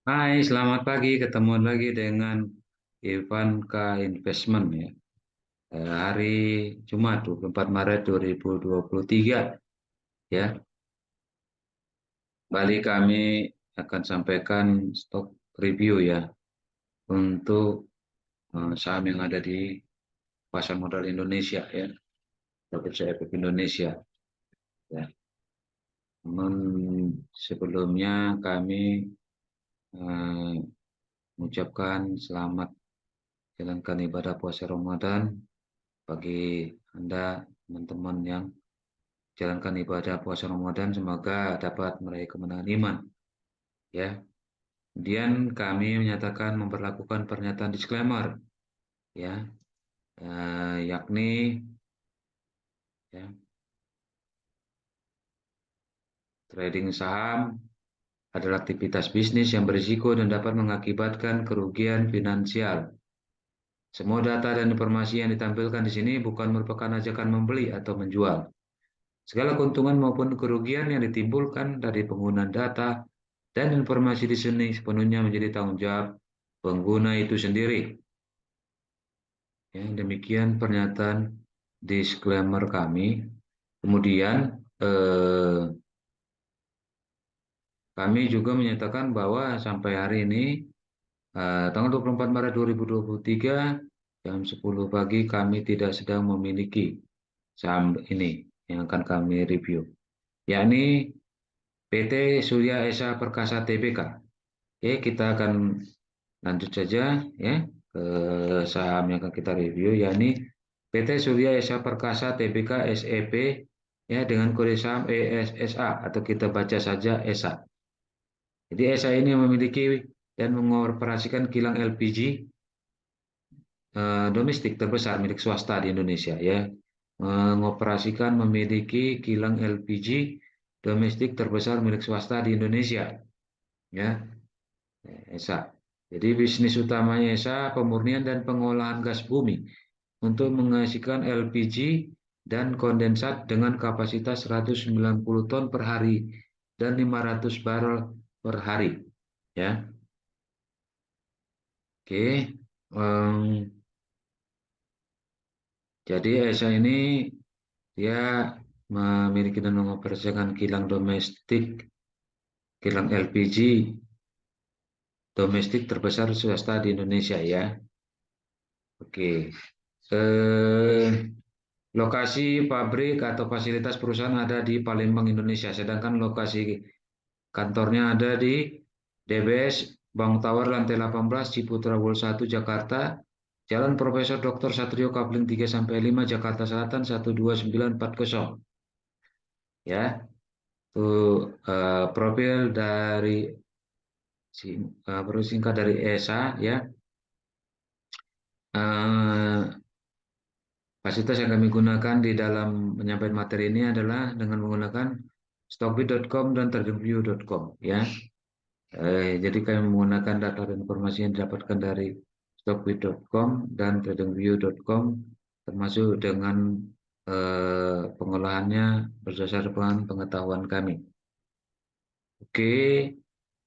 Hai, selamat pagi. Ketemu lagi dengan Ivanka Investment ya. Hari Jumat 24 Maret 2023 ya. Kembali kami akan sampaikan stok review ya untuk saham yang ada di pasar modal Indonesia ya, Bursa Efek Indonesia ya. Namun sebelumnya kami eh, mengucapkan selamat jalankan ibadah puasa Ramadan bagi Anda teman-teman yang jalankan ibadah puasa Ramadan, semoga dapat meraih kemenangan iman ya. Kemudian kami menyatakan memperlakukan pernyataan disclaimer ya, yakni ya, trading saham adalah aktivitas bisnis yang berisiko dan dapat mengakibatkan kerugian finansial. Semua data dan informasi yang ditampilkan di sini bukan merupakan ajakan membeli atau menjual. Segala keuntungan maupun kerugian yang ditimbulkan dari penggunaan data dan informasi di sini sepenuhnya menjadi tanggung jawab pengguna itu sendiri. Ya, demikian pernyataan disclaimer kami. Kemudian kami juga menyatakan bahwa sampai hari ini tanggal 24 Maret 2023 jam 10 pagi kami tidak sedang memiliki saham ini yang akan kami review, yakni PT Surya Esa Perkasa Tbk. Oke, kita akan lanjut saja ya ke saham yang akan kita review, yakni PT Surya Esa Perkasa Tbk SEP ya, dengan kode saham ESSA atau kita baca saja ESA. Jadi ESA ini memiliki dan mengoperasikan kilang LPG domestik terbesar milik swasta di Indonesia ya. Mengoperasikan memiliki kilang LPG domestik terbesar milik swasta di Indonesia ya. ESA. Jadi bisnis utamanya ESA pemurnian dan pengolahan gas bumi untuk menghasilkan LPG dan kondensat dengan kapasitas 190 ton per hari dan 500 barrel per hari. Ya, oke. Em, jadi ESA ini dia memiliki dan mengoperasikan kilang domestik, kilang LPG domestik terbesar swasta di Indonesia ya. Oke. Eh, Lokasi pabrik atau fasilitas perusahaan ada di Palembang, Indonesia, sedangkan lokasi kantornya ada di DBS Bank Tower lantai 18 Ciputra World 1 Jakarta, Jalan Profesor Dr. Satrio Kapling 3 sampai 5 Jakarta Selatan 12940. Ya, itu profil dari singkat dari ESA ya. Eh, Fasilitas yang kami gunakan di dalam menyampaikan materi ini adalah dengan menggunakan stockbit.com dan tradingview.com ya. Jadi kami menggunakan data dan informasi yang didapatkan dari stockbit.com dan tradingview.com, termasuk dengan pengolahannya berdasarkan pengetahuan kami. Oke,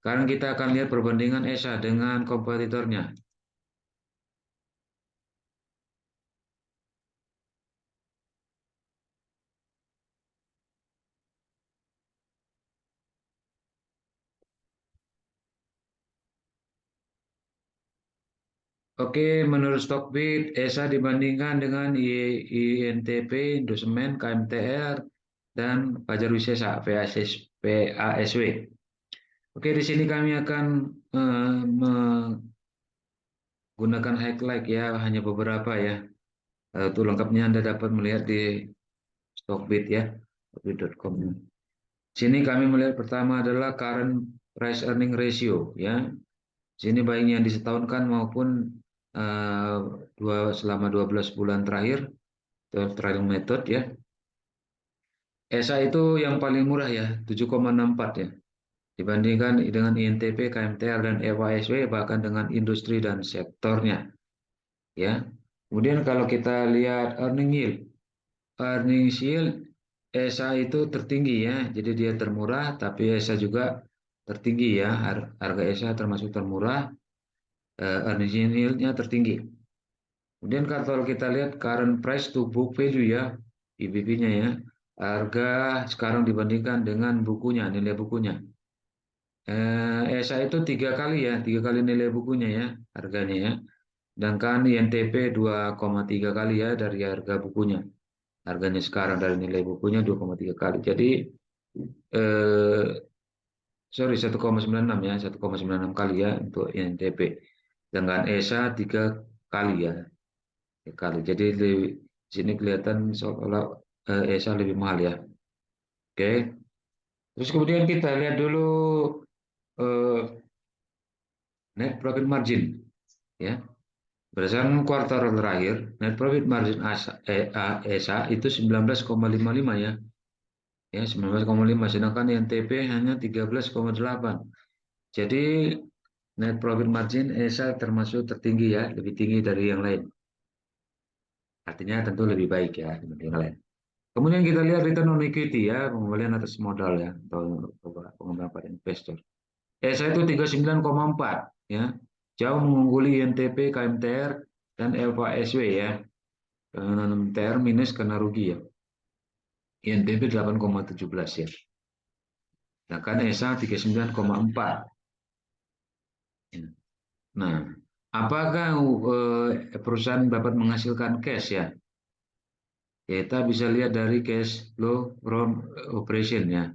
sekarang kita akan lihat perbandingan ESA dengan kompetitornya. Oke, menurut Stockbit, ESA dibandingkan dengan INTP, Indosemen, KMTR, dan Fajar Wisesa, PASW. Oke, di sini kami akan menggunakan highlight ya, hanya beberapa ya. Itu lengkapnya Anda dapat melihat di Stockbit ya, stockbit.com. Sini kami melihat pertama adalah current price earning ratio ya. Sini baik yang disetahunkan maupun eh, selama 12 bulan terakhir, trailing method ya. ESA itu yang paling murah ya, 7,64 ya. Dibandingkan dengan INTP, KMTR, dan EWSW, bahkan dengan industri dan sektornya. Ya. Kemudian kalau kita lihat earning yield ESA itu tertinggi ya, jadi dia termurah, tapi ESA juga tertinggi ya, harga ESA termasuk termurah, earnings yield-nya tertinggi. Kemudian kalau kita lihat current price to book value ya, EBV-nya ya, harga sekarang dibandingkan dengan bukunya, nilai bukunya. ESA itu 3 kali ya, 3 kali nilai bukunya ya, harganya ya. Sedangkan INTP 2,3 kali ya dari harga bukunya. Harganya sekarang dari nilai bukunya 2,3 kali. Jadi eh, sorry 1,96 ya, 1,96 kali ya untuk INTP. Dengan ESA 3 kali ya, 3 kali. Jadi di sini kelihatan seolah ESA lebih mahal ya. Oke. Terus kemudian kita lihat dulu eh, net profit margin ya. Berdasarkan kuartal terakhir, net profit margin ESA itu 19,55 ya. Ya, 19,5 sedangkan INTP hanya 13,8. Jadi net profit margin ESA termasuk tertinggi ya, lebih tinggi dari yang lain. Artinya tentu lebih baik ya dibanding yang lain. Kemudian kita lihat return on equity ya, pengembalian atas modal ya, atau pengembangan pada investor. ESA itu 39,4 ya. Jauh mengungguli INTP, KMTR, dan LPSW ya. KMTR minus karena rugi ya. INTP 8,17 ya. Sedangkan ESA 39,4. Nah, apakah perusahaan dapat menghasilkan cash ya? Kita bisa lihat dari cash flow from operation ya.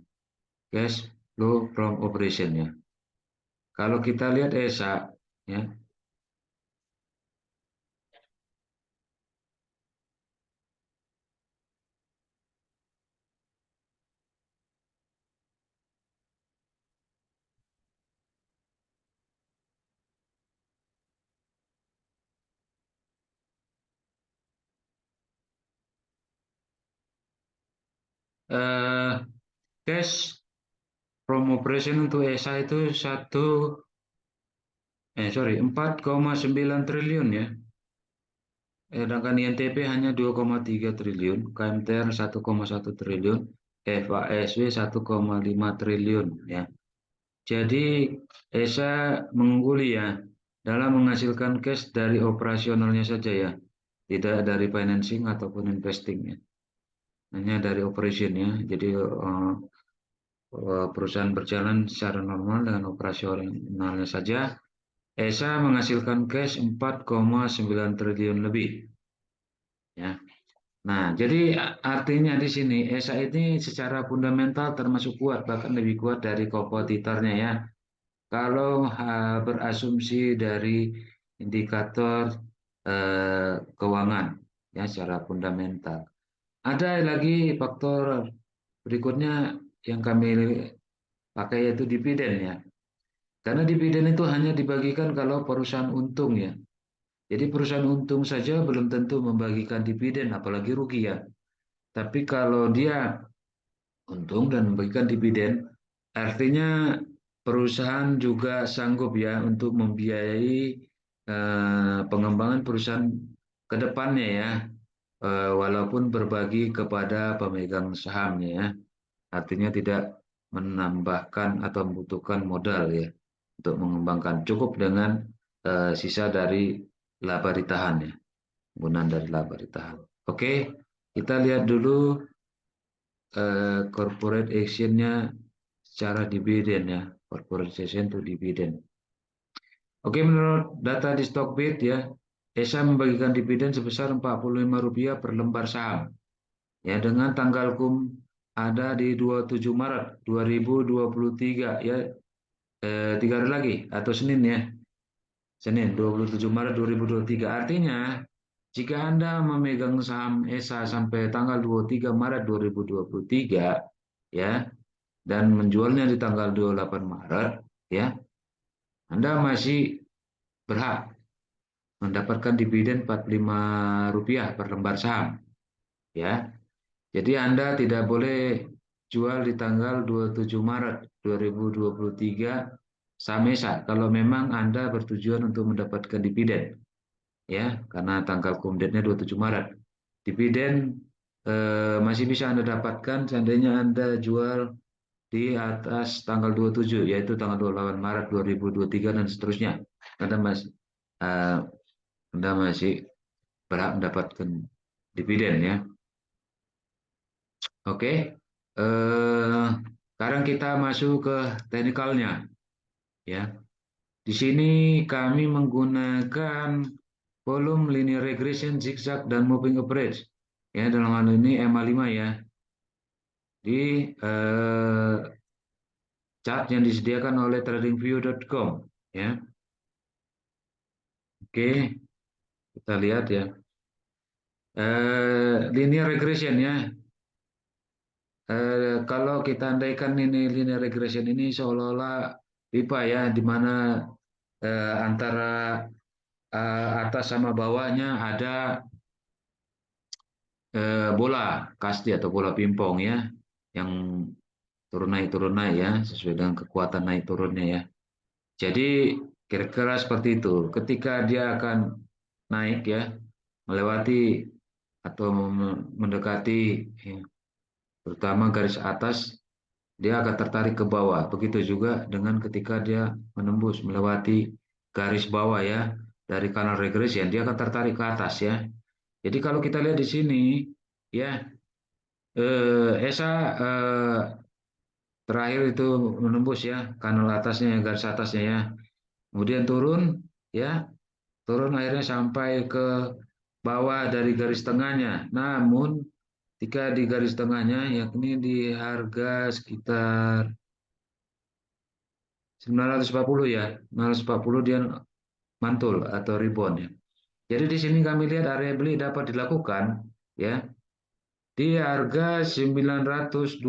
Cash flow from operation ya. Kalau kita lihat ESA ya, eh, cash from operation untuk ESA itu 4,9 triliun ya. Sedangkan INTP hanya 2,3 triliun, KMTR 1,1 triliun, FASW 1,5 triliun ya. Jadi ESA mengungguli ya dalam menghasilkan cash dari operasionalnya saja ya, tidak dari financing ataupun investing ya. Hanya dari operation ya. Jadi perusahaan berjalan secara normal dengan operasionalnya saja. ESA menghasilkan cash 4,9 triliun lebih ya. Nah, jadi artinya di sini ESA ini secara fundamental termasuk kuat, bahkan lebih kuat dari kompetitornya ya. Kalau berasumsi dari indikator keuangan ya secara fundamental. Ada lagi faktor berikutnya yang kami pakai yaitu dividen ya. Karena dividen itu hanya dibagikan kalau perusahaan untung ya. Jadi perusahaan untung saja belum tentu membagikan dividen apalagi rugi ya. Tapi kalau dia untung dan membagikan dividen, artinya perusahaan juga sanggup ya untuk membiayai pengembangan perusahaan ke depannya ya, walaupun berbagi kepada pemegang sahamnya ya. Artinya tidak menambahkan atau membutuhkan modal ya untuk mengembangkan. Cukup dengan sisa dari laba ditahan ya, penggunaan dari laba ditahan. Oke, kita lihat dulu corporate action-nya secara dividen ya, corporate action to dividen. Oke, menurut data di Stockbit ya, ESA membagikan dividen sebesar Rp45 per lembar saham. Ya, dengan tanggal kum ada di 27 Maret 2023 ya, 3 hari lagi atau Senin ya. Senin 27 Maret 2023. Artinya jika Anda memegang saham ESA sampai tanggal 23 Maret 2023 ya dan menjualnya di tanggal 28 Maret ya, Anda masih berhak mendapatkan dividen Rp45 per lembar saham ya. Jadi Anda tidak boleh jual di tanggal 27 Maret 2023 saham ESA kalau memang Anda bertujuan untuk mendapatkan dividen ya, karena tanggal kumdetnya 27 Maret. Dividen masih bisa Anda dapatkan seandainya Anda jual di atas tanggal 27, yaitu tanggal 28 Maret 2023 dan seterusnya. Eh, Anda masih berhak mendapatkan dividen ya. Oke. Sekarang kita masuk ke teknikalnya ya. Di sini kami menggunakan volume linear regression, zigzag dan moving average. Ya, dalam hal ini MA5 ya. Di chart yang disediakan oleh tradingview.com ya. Oke, kita lihat ya. Linear regression ya. Kalau kita andaikan ini linear regression ini seolah-olah pipa ya, di mana antara atas sama bawahnya ada bola kasti atau bola pingpong ya, yang turun naik ya, sesuai dengan kekuatan naik turunnya ya. Jadi kira-kira seperti itu. Ketika dia akan naik ya, melewati atau mendekati ya, terutama garis atas, dia akan tertarik ke bawah. Begitu juga dengan ketika dia menembus melewati garis bawah ya, dari kanal regression, dia akan tertarik ke atas ya. Jadi kalau kita lihat di sini ya, ESA terakhir itu menembus ya kanal atasnya, garis atasnya ya. Kemudian turun ya, turun akhirnya sampai ke bawah dari garis tengahnya. Namun ketika di garis tengahnya, yakni di harga sekitar 940 ya, 940 dia mantul atau rebound ya. Jadi di sini kami lihat area beli dapat dilakukan ya di harga 920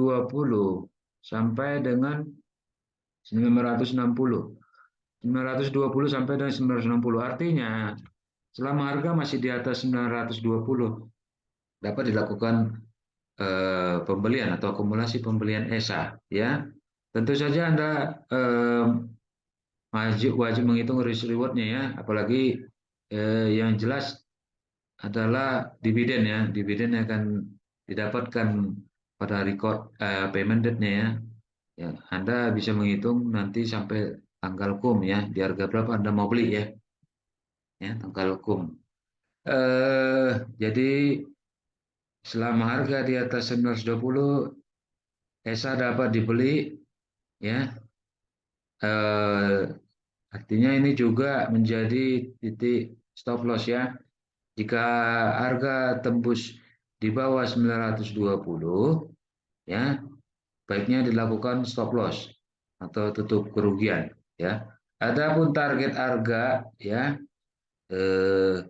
sampai dengan 960. 920 sampai dengan 960. Artinya selama harga masih di atas 920 dapat dilakukan pembelian atau akumulasi pembelian ESA ya. Tentu saja Anda wajib menghitung risk rewardnya ya, apalagi yang jelas adalah dividen ya. Dividen yang akan didapatkan pada record payment date-nya ya. Ya, Anda bisa menghitung nanti sampai tanggal kum ya, di harga berapa Anda mau beli ya. Ya, tanggal kum. Jadi selama harga di atas 920, ESA dapat dibeli ya. Eh, Artinya ini juga menjadi titik stop loss ya. Jika harga tembus di bawah 920 ya, baiknya dilakukan stop loss atau tutup kerugian ya. Adapun target harga ya, eh,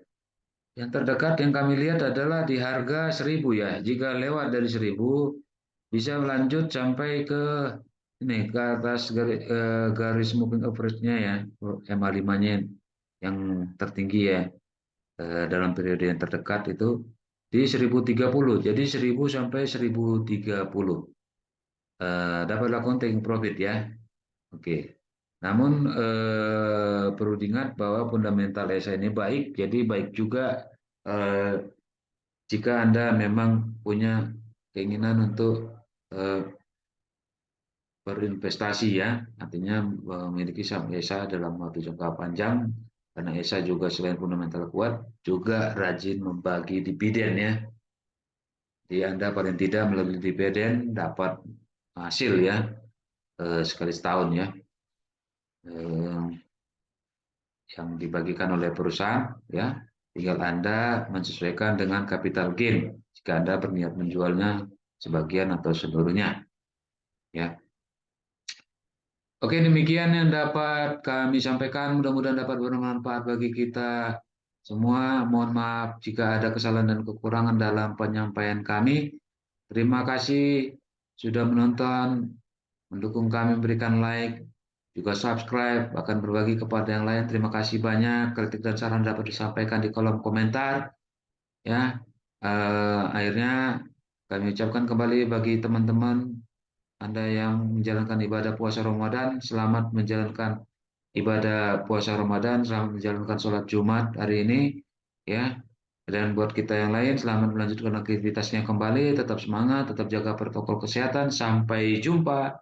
yang terdekat yang kami lihat adalah di harga 1000 ya. Jika lewat dari 1000 bisa melanjut sampai ke ini ke atas garis moving average-nya ya, MA5-nya yang tertinggi ya, dalam periode yang terdekat itu di 1030. Jadi 1000 sampai 1030 dapat lakukan taking profit ya. Oke. Namun perlu diingat bahwa fundamental ESA ini baik, jadi baik juga eh, jika Anda memang punya keinginan untuk eh, berinvestasi ya, artinya memiliki saham ESA dalam waktu jangka panjang, karena ESA juga selain fundamental kuat, juga rajin membagi dividen ya. Jadi Anda paling tidak melalui dividen dapat hasil ya, sekali setahun ya, yang dibagikan oleh perusahaan ya. Tinggal Anda menyesuaikan dengan capital gain jika Anda berniat menjualnya sebagian atau seluruhnya ya. Oke, demikian yang dapat kami sampaikan. Mudah-mudahan dapat bermanfaat bagi kita semua. Mohon maaf jika ada kesalahan dan kekurangan dalam penyampaian kami. Terima kasih sudah menonton, mendukung kami, berikan like, juga subscribe, bahkan berbagi kepada yang lain. Terima kasih banyak. Kritik dan saran dapat disampaikan di kolom komentar. Ya, akhirnya kami ucapkan kembali bagi teman-teman anda yang menjalankan ibadah puasa Ramadan, selamat menjalankan ibadah puasa Ramadan, selamat menjalankan sholat Jumat hari ini, ya. Dan buat kita yang lain, selamat melanjutkan aktivitasnya kembali, tetap semangat, tetap jaga protokol kesehatan. Sampai jumpa.